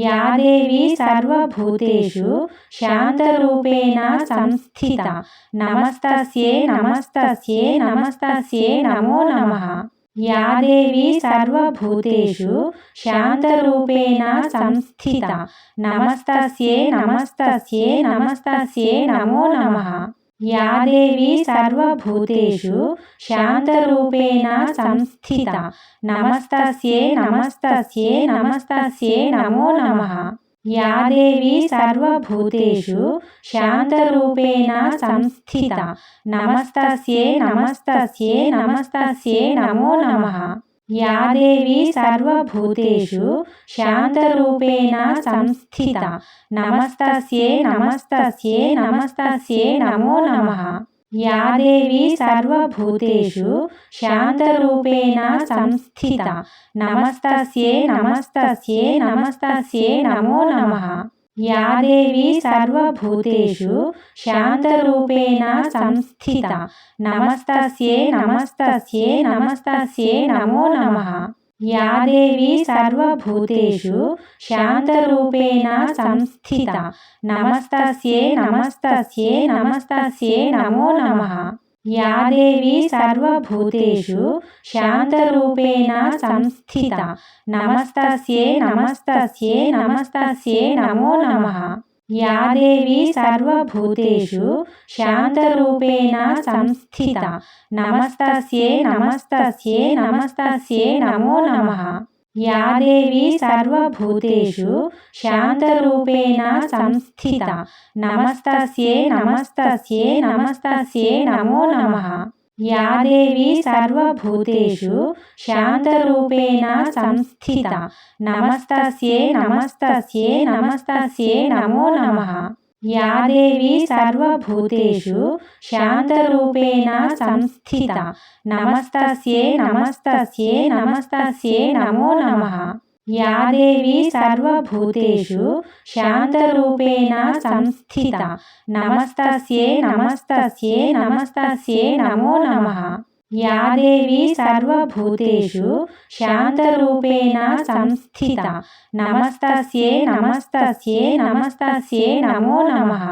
या देवी सर्वभूतेषु शान्तरूपेण संस्थिता नमस्तस्यै नमस्तस्यै नमस्तस्यै नमो नमः। या देवी सर्वभूतेषु शान्तरूपेण संस्थिता नमस्तस्यै नमस्तस्यै नमस्तस्यै नमो नमः। या देवी सर्वभूतेषु शान्तरूपेण संस्थिता नमस्तस्यै नमस्तस्यै नमस्तस्यै नमो नमः। या देवी सर्वभूतेषु शान्तरूपेण संस्थिता नमस्तस्यै नमस्तस्यै नमस्तस्यै नमो नमः। या देवी सर्वभूतेषु शान्तरूपेण संस्थिता नमस्तस्यै नमस्तस्यै नमस्तस्यै नमो नमः। या देवी सर्वभूतेषु शान्तरूपेण संस्थिता नमस्तस्यै नमस्तस्यै नमस्तस्यै नमो नमः। या देवी सर्वभूतेषु शान्तरूपेण संस्थिता नमस्तस्यै नमस्तस्यै नमस्तस्यै नमो नमः। या देवी सर्वभूतेषु शान्तरूपेण संस्थिता नमस्तस्यै नमस्तस्यै नमस्तस्यै नमो नमः। या देवी सर्वभूतेषु शान्तरूपेण संस्थिता नमस्तस्यै नमस्तस्यै नमस्तस्यै नमो नमः। या देवी सर्वभूतेषु शान्तरूपेण संस्थिता नमस्तस्यै नमस्तस्यै नमस्तस्यै नमो नमः। या देवी सर्वभूतेषु शान्तरूपेण संस्थिता नमस्तस्यै नमस्तस्यै नमस्तस्यै नमो नमः। या देवी सर्वभूतेषु शान्तरूपेण संस्थिता नमस्तस्यै नमस्तस्यै नमस्तस्यै नमो नमः। या देवी सर्वभूतेषु शान्तरूपेण संस्थिता नमस्तस्यै नमस्तस्यै नमस्तस्यै नमो नमः। या देवी सर्वभूतेषु शान्तरूपेण संस्थिता नमस्तस्यै नमस्तस्यै नमस्तस्यै नमो नमः। या देवी सर्वभूतेषु शान्तरूपेण संस्थिता नमस्तस्यै नमस्तस्यै नमस्तस्यै नमो नमः।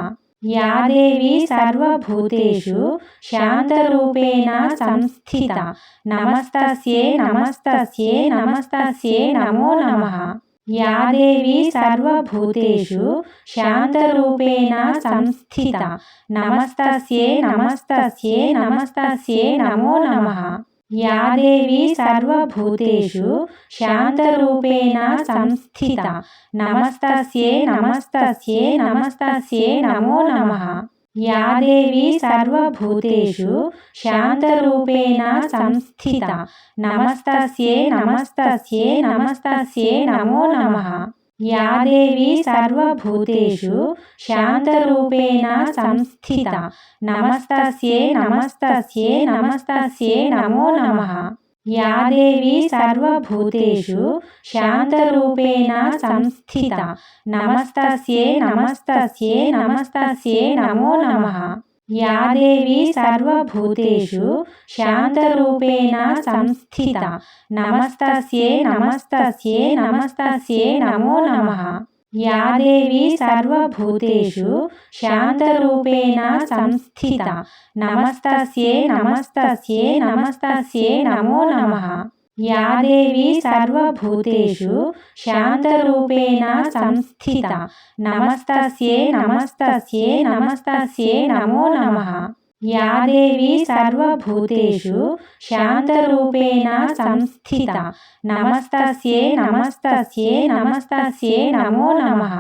या देवी सर्वभूतेषु शान्तरूपेण संस्थिता नमस्तस्यै नमस्तस्यै नमस्तस्यै नमो नमः। या देवी सर्वभूतेषु शान्तरूपेण संस्थिता नमस्तस्यै नमस्तस्यै नमस्तस्यै नमो नमः। या देवी सर्वभूतेषु शान्तरूपेण संस्थिता नमस्तस्यै नमस्तस्यै नमस्तस्यै नमो नमः। या देवी सर्वभूतेषु शान्तरूपेण संस्थिता नमस्तस्यै नमस्तस्यै नमस्तस्यै नमो नमः। या देवी सर्वभूतेषु शान्तरूपेण संस्थिता नमस्तस्यै नमस्तस्यै नमस्तस्यै नमो नमः। या देवी सर्वभूतेषु शान्तरूपेण संस्थिता नमस्तस्यै नमस्तस्यै नमस्तस्यै नमो नमः। या देवी सर्वभूतेषु शान्तरूपेण संस्थिता नमस्तस्यै नमस्तस्यै नमस्तस्यै नमो नमः। या देवी सर्वभूतेषु शान्तरूपेण संस्थिता नमस्तस्यै नमस्तस्यै नमस्तस्यै नमो नमः। या देवी सर्वभूतेषु शान्तरूपेण संस्थिता नमस्तस्यै नमस्तस्यै नमस्तस्यै नमो नमः। या देवी सर्वभूतेषु शान्तरूपेण संस्थिता नमस्तस्यै नमस्तस्यै नमस्तस्यै नमो नमः।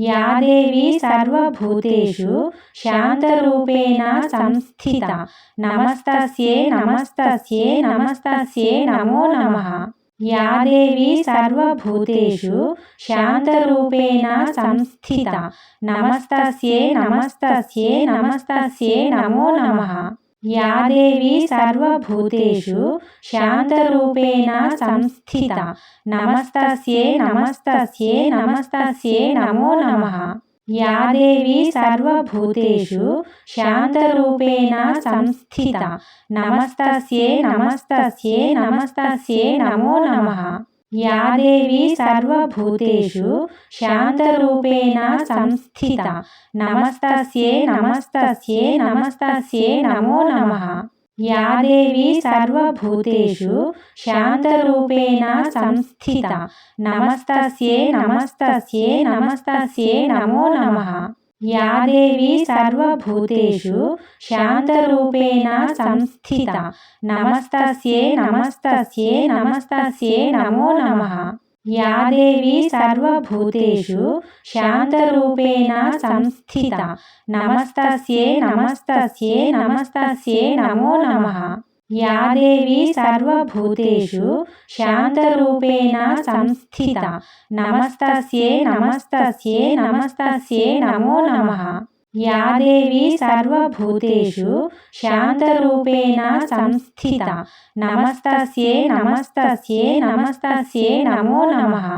या देवी सर्वभूतेषु शान्तरूपेण संस्थिता नमस्तस्यै नमस्तस्यै नमस्तस्यै नमो नमः। या देवी सर्वभूतेषु शान्तरूपेण संस्थिता नमस्तस्यै नमस्तस्यै नमस्तस्यै नमो नमः। या देवी सर्वभूतेषु शान्तरूपेण संस्थिता नमस्तस्यै नमस्तस्यै नमस्तस्यै नमो नमः। या देवी सर्वभूतेषु शान्तरूपेण संस्थिता नमस्तस्यै नमस्तस्यै नमस्तस्यै नमो नमः। या देवी सर्वभूतेषु शान्तरूपेण संस्थिता नमस्तस्यै नमस्तस्यै नमस्तस्यै नमो नमः। या देवी सर्वभूतेषु शान्तरूपेण संस्थिता नमस्तस्यै नमस्तस्यै नमस्तस्यै नमो नमः। या देवी सर्वभूतेषु शान्तरूपेण संस्थिता नमस्तस्यै नमस्तस्यै नमस्तस्यै नमो नमः। या देवी सर्वभूतेषु शान्तरूपेण संस्थिता नमस्तस्यै नमस्तस्यै नमस्तस्यै नमो नमः। या देवी सर्वभूतेषु शान्तरूपेण संस्थिता नमस्तस्यै नमस्तस्यै नमस्तस्यै नमो नमः। या देवी सर्वभूतेषु शान्तरूपेण संस्थिता नमस्तस्यै नमस्तस्यै नमस्तस्यै नमो नमः।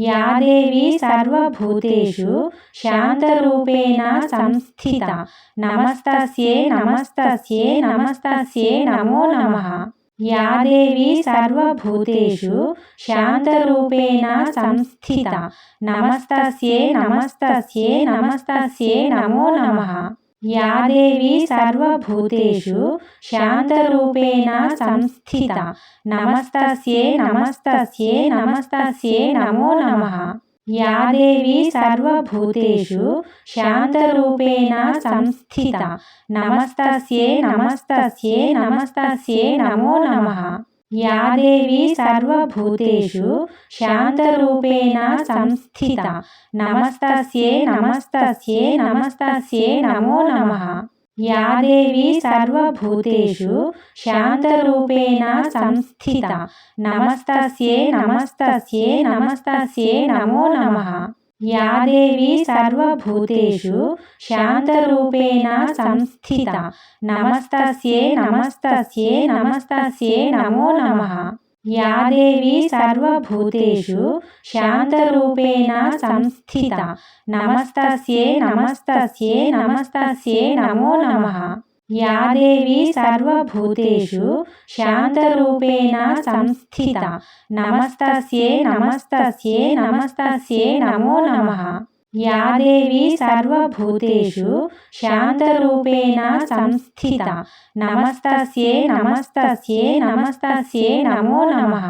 या देवी सर्वभूतेषु शान्तरूपेण संस्थिता नमस्तस्यै नमस्तस्यै नमस्तस्यै नमो नमः। या देवी सर्वभूतेषु शान्तरूपेण संस्थिता नमस्तस्यै नमस्तस्यै नमस्तस्यै नमो नमः। या देवी सर्वभूतेषु शान्तरूपेण संस्थिता नमस्तस्यै नमस्तस्यै नमस्तस्यै नमो नमः। या देवी सर्वभूतेषु शान्तरूपेण संस्थिता नमस्तस्यै नमस्तस्यै नमस्तस्यै नमो नमः। या देवी सर्वभूतेषु शान्तरूपेण संस्थिता नमस्तस्यै नमस्तस्यै नमस्तस्यै नमो नमः। या देवी सर्वभूतेषु शान्तरूपेण संस्थिता नमस्तस्यै नमस्तस्यै नमस्तस्यै नमो नमः। या देवी सर्वभूतेषु शान्तरूपेण संस्थिता नमस्तस्यै नमस्तस्यै नमस्तस्यै नमो नमः। या देवी सर्वभूतेषु शान्तरूपेण संस्थिता नमस्तस्यै नमस्तस्यै नमस्तस्यै नमो नमः। या देवी सर्वभूतेषु शान्तरूपेण संस्थिता नमस्तस्यै नमस्तस्यै नमस्तस्यै नमो नमः। या देवी सर्वभूतेषु शान्तरूपेण संस्थिता नमस्तस्यै नमस्तस्यै नमस्तस्यै नमो नमः।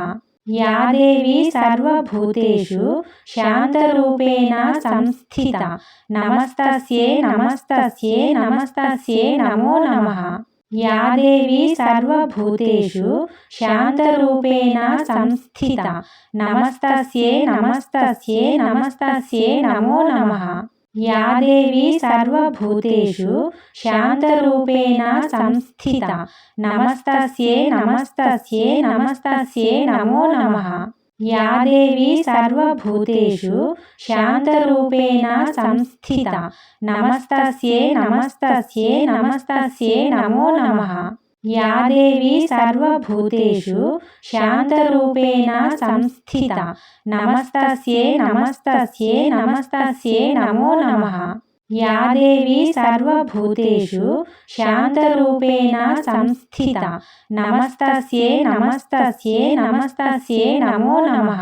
या देवी सर्वभूतेषु शान्तरूपेण संस्थिता नमस्तस्यै नमस्तस्यै नमस्तस्यै नमो नमः। या देवी सर्वभूतेषु शान्तरूपेण संस्थिता नमस्तस्यै नमस्तस्यै नमस्तस्यै नमो नमः। या देवी सर्वभूतेषु शान्तरूपेण संस्थिता नमस्तस्यै नमस्तस्यै नमस्तस्यै नमो नमः। या देवी सर्वभूतेषु शान्तरूपेण संस्थिता नमस्तस्यै नमस्तस्यै नमस्तस्यै नमो नमः। या देवी सर्वभूतेषु शान्तरूपेण संस्थिता नमस्तस्यै नमस्तस्यै नमस्तस्यै नमो नमः। या देवी सर्वभूतेषु शान्तरूपेण संस्थिता नमस्तस्यै नमस्तस्यै नमस्तस्यै नमो नमः।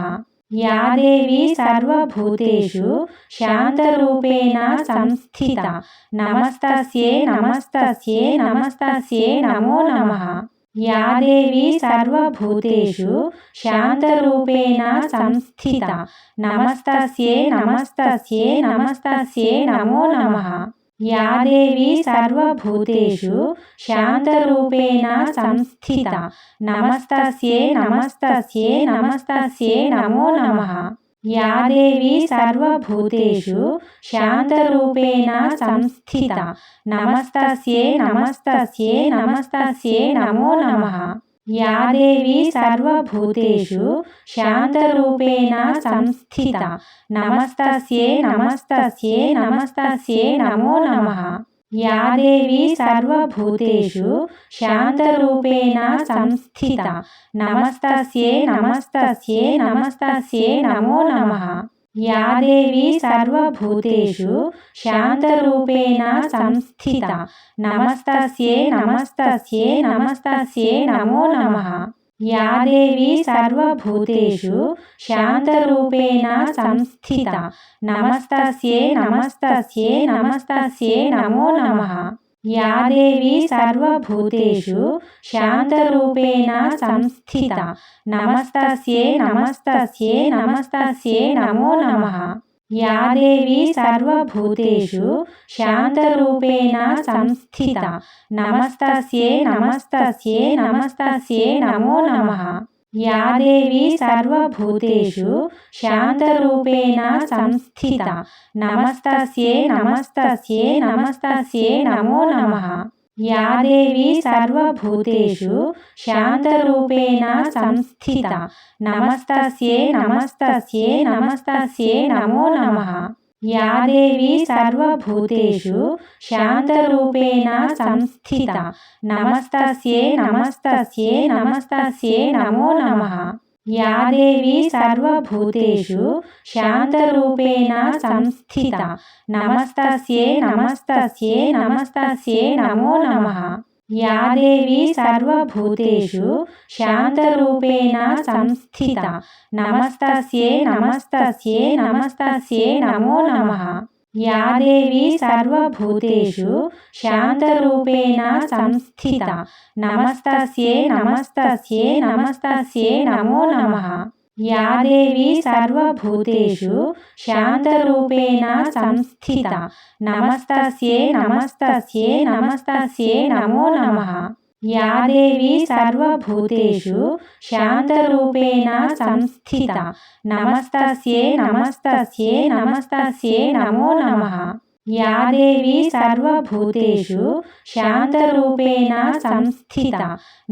या देवी सर्वभूतेषु शान्तरूपेण संस्थिता नमस्तस्यै नमस्तस्यै नमस्तस्यै नमो नमः। या देवी सर्वभूतेषु शान्तरूपेण संस्थिता नमस्तस्यै नमस्तस्यै नमस्तस्यै नमो नमः। या देवी सर्वभूतेषु शान्तरूपेण संस्थिता नमस्तस्यै नमस्तस्यै नमस्तस्यै नमो नमः। या देवी सर्वभूतेषु शान्तरूपेण संस्थिता नमस्तस्यै नमस्तस्यै नमस्तस्यै नमो नमः। या देवी सर्वभूतेषु शान्तरूपेण संस्थिता नमस्तस्यै नमस्तस्यै नमस्तस्यै नमो नमः। या देवी सर्वभूतेषु शान्तरूपेण संस्थिता नमस्तस्यै नमस्तस्यै नमस्तस्यै नमो नमः। या देवी सर्वभूतेषु शान्तरूपेण संस्थिता नमस्तस्यै नमस्तस्यै नमस्तस्यै नमो नमः। या देवी सर्वभूतेषु शान्तरूपेण संस्थिता नमस्तस्यै नमस्तस्यै नमस्तस्यै नमो नमः। या देवी सर्वभूतेषु शान्तरूपेण संस्थिता नमस्तस्यै नमस्तस्यै नमस्तस्यै नमो नमः। या देवी सर्वभूतेषु शान्तरूपेण संस्थिता नमस्तस्यै नमस्तस्यै नमस्तस्यै नमो नमः। या देवी सर्वभूतेषु शान्तरूपेण संस्थिता नमस्तस्यै नमस्तस्यै नमस्तस्यै नमो नमः। या देवी सर्वभूतेषु शान्तरूपेण संस्थिता नमस्तस्यै नमस्तस्यै नमस्तस्यै नमो नमः। या देवी सर्वभूतेषु शान्तरूपेण संस्थिता नमस्तस्यै नमस्तस्यै नमस्तस्यै नमो नमः। या देवी सर्वभूतेषु शान्तरूपेण संस्थिता नमस्तस्यै नमस्तस्यै नमस्तस्यै नमो नमः। या देवी सर्वभूतेषु शान्तरूपेण संस्थिता नमस्तस्यै नमस्तस्यै नमस्तस्यै नमो नमः। या देवी सर्वभूतेषु शान्तरूपेण संस्थिता नमस्तस्यै नमस्तस्यै नमस्तस्यै नमो नमः। या देवी सर्वभूतेषु शान्तरूपेण संस्थिता नमस्तस्यै नमस्तस्यै नमस्तस्यै नमो नमः। या देवी सर्वभूतेषु शान्तरूपेण संस्थिता नमस्तस्यै नमस्तस्यै नमस्तस्यै नमो नमः। या देवी सर्वभूतेषु शान्तरूपेण संस्थिता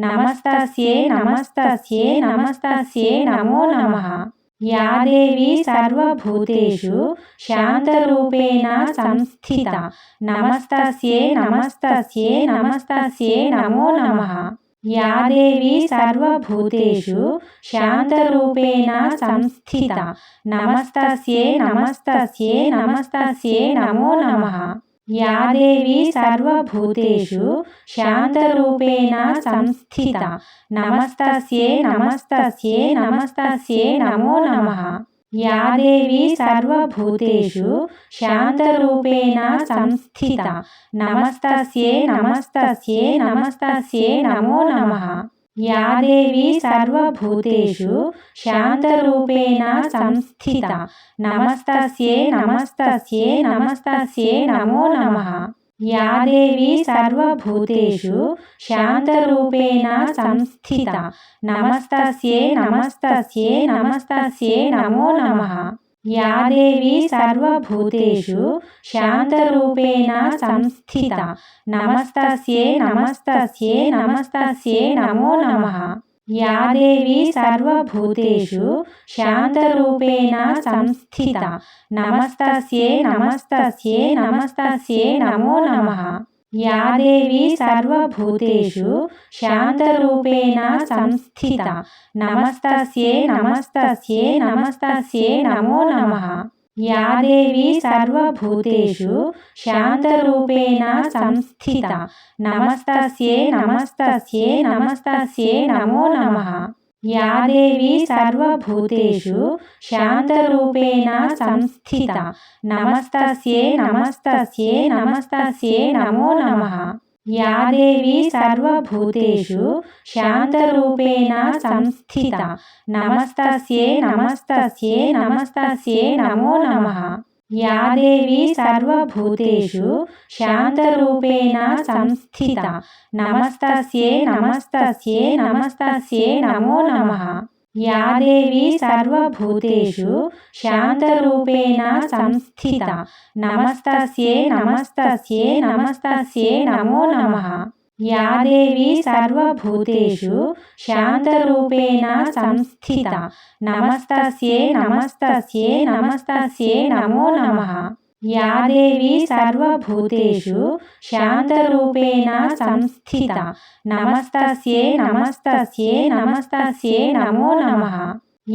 नमस्तस्यै नमस्तस्यै नमस्तस्यै नमो नमः। या देवी सर्वभूतेषु शान्तरूपेण संस्थिता नमस्तस्यै नमस्तस्यै नमस्तस्यै नमो नमः। या देवी सर्वभूतेषु शान्तरूपेण संस्थिता नमस्तस्यै नमस्तस्यै नमस्तस्यै नमो नमः। या देवी सर्वभूतेषु शान्तरूपेण संस्थिता नमस्तस्यै नमस्तस्यै नमस्तस्यै नमो नमः। या देवी सर्वभूतेषु शान्तरूपेण संस्थिता नमस्तस्यै नमस्तस्यै नमस्तस्यै नमो नमः। या देवी सर्वभूतेषु शान्तरूपेण संस्थिता नमस्तस्यै नमस्तस्यै नमस्तस्यै नमो नमः। या देवी सर्वभूतेषु शान्तरूपेण संस्थिता नमस्तस्यै नमस्तस्यै नमस्तस्यै नमो नमः। या देवी सर्वभूतेषु शान्तरूपेण संस्थिता नमस्तस्यै नमस्तस्यै नमस्तस्यै नमो नमः। या देवी सर्वभूतेषु शान्तरूपेण संस्थिता नमस्तस्यै नमस्तस्यै नमस्तस्यै नमो नमः। या देवी सर्वभूतेषु शान्तरूपेण संस्थिता नमस्तस्यै नमस्तस्यै नमस्तस्यै नमो नमः। या देवी सर्वभूतेषु शान्तरूपेण संस्थिता नमस्तस्यै नमस्तस्यै नमस्तस्यै नमो नमः। या देवी सर्वभूतेषु शान्तरूपेण संस्थिता नमस्तस्यै नमस्तस्यै नमस्तस्यै नमो नमः। या देवी सर्वभूतेषु शान्तरूपेण संस्थिता नमस्तस्यै नमस्तस्यै नमस्तस्यै नमो नमः। या देवी सर्वभूतेषु शान्तरूपेण संस्थिता नमस्तस्यै नमस्तस्यै नमस्तस्यै नमो नमः। या देवी सर्वभूतेषु शान्तरूपेण संस्थिता नमस्तस्यै नमस्तस्यै नमस्तस्यै नमो नमः। या देवी सर्वभूतेषु शान्तरूपेण संस्थिता नमस्तस्यै नमस्तस्यै नमस्तस्यै नमो नमः। या देवी सर्वभूतेषु शान्तरूपेण संस्थिता नमस्तस्यै नमस्तस्यै नमस्तस्यै नमो नमः।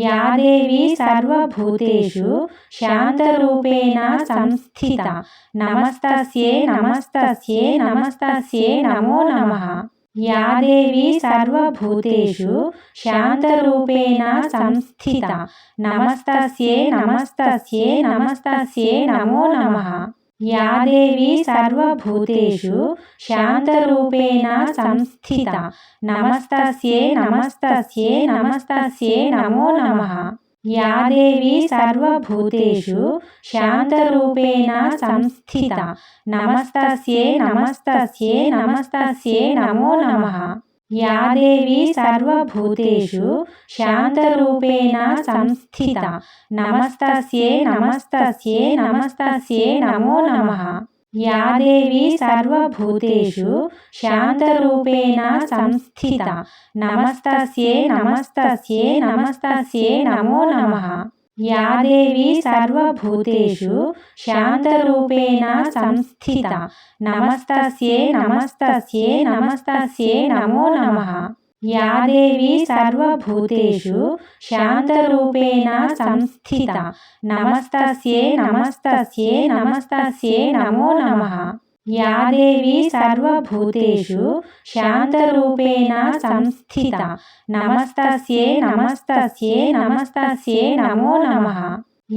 या देवी सर्वभूतेषु शान्तरूपेण संस्थिता नमस्तस्यै नमस्तस्यै नमस्तस्यै नमो नमः। या देवी सर्वभूतेषु शान्तरूपेण संस्थिता नमस्तस्यै नमस्तस्यै नमस्तस्यै नमो नमः। या देवी सर्वभूतेषु शान्तरूपेण संस्थिता नमस्तस्यै नमस्तस्यै नमस्तस्यै नमो नमः। या देवी सर्वभूतेषु शान्तरूपेण संस्थिता नमस्तस्यै नमस्तस्यै नमस्तस्यै नमो नमः। या देवी सर्वभूतेषु शान्तरूपेण संस्थिता नमस्तस्यै नमस्तस्यै नमस्तस्यै नमो नमः। या देवी सर्वभूतेषु शान्तरूपेण संस्थिता नमस्तस्यै नमस्तस्यै नमस्तस्यै नमो नमः। या देवी सर्वभूतेषु शान्तरूपेण संस्थिता नमस्तस्यै नमस्तस्यै नमस्तस्यै नमो नमः। या देवी सर्वभूतेषु शान्तरूपेण संस्थिता नमस्तस्यै नमस्तस्यै नमस्तस्यै नमो नमः। या देवी सर्वभूतेषु शान्तरूपेण संस्थिता नमस्तस्यै नमस्तस्यै नमस्तस्यै नमो नमः।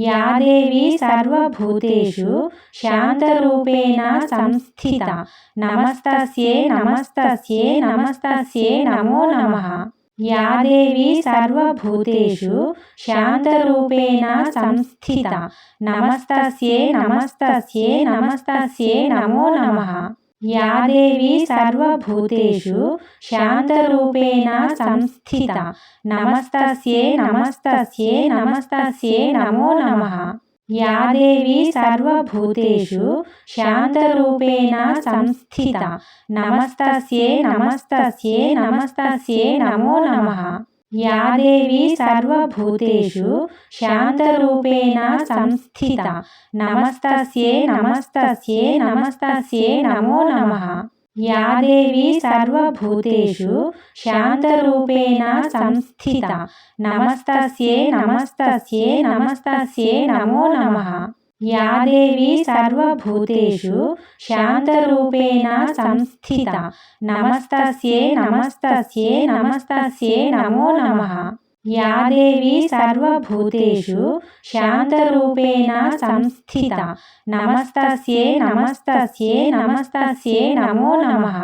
या देवी सर्वभूतेषु शान्तरूपेण संस्थिता नमस्तस्यै नमस्तस्यै नमस्तस्यै नमो नमः। या देवी सर्वभूतेषु शान्तरूपेण संस्थिता नमस्तस्यै नमस्तस्यै नमस्तस्यै नमो नमः। या देवी सर्वभूतेषु शान्तरूपेण संस्थिता नमस्तस्यै नमस्तस्यै नमस्तस्यै नमो नमः। या देवी सर्वभूतेषु शान्तरूपेण संस्थिता नमस्तस्यै नमस्तस्यै नमस्तस्यै नमो नमः। या देवी सर्वभूतेषु शान्तरूपेण संस्थिता नमस्तस्यै नमस्तस्यै नमस्तस्यै नमो नमः। या देवी सर्वभूतेषु शान्तरूपेण संस्थिता नमस्तस्यै नमस्तस्यै नमस्तस्यै नमो नमः। या देवी सर्वभूतेषु शान्तरूपेण संस्थिता नमस्तस्यै नमस्तस्यै नमस्तस्यै नमो नमः। या देवी सर्वभूतेषु शान्तरूपेण संस्थिता नमस्तस्यै नमस्तस्यै नमस्तस्यै नमो नमः।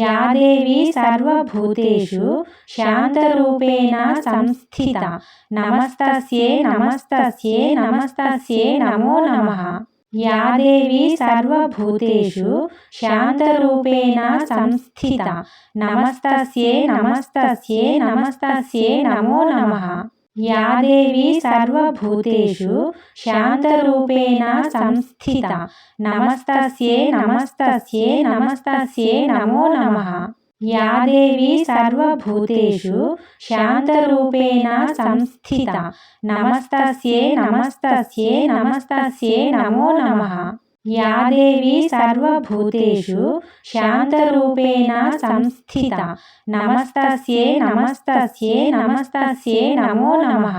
या देवी सर्वभूतेषु शान्तरूपेण संस्थिता नमस्तस्यै नमस्तस्यै नमस्तस्यै नमो नमः। या देवी सर्वभूतेषु शान्तरूपेण संस्थिता नमस्तस्यै नमस्तस्यै नमस्तस्यै नमो नमः। या देवी सर्वभूतेषु शान्तरूपेण संस्थिता नमस्तस्यै नमस्तस्यै नमस्तस्यै नमो नमः। या देवी सर्वभूतेषु शान्तरूपेण संस्थिता नमस्तस्यै नमस्तस्यै नमस्तस्यै नमो नमः। या देवी सर्वभूतेषु शान्तरूपेण संस्थिता नमस्तस्यै नमस्तस्यै नमस्तस्यै नमो नमः।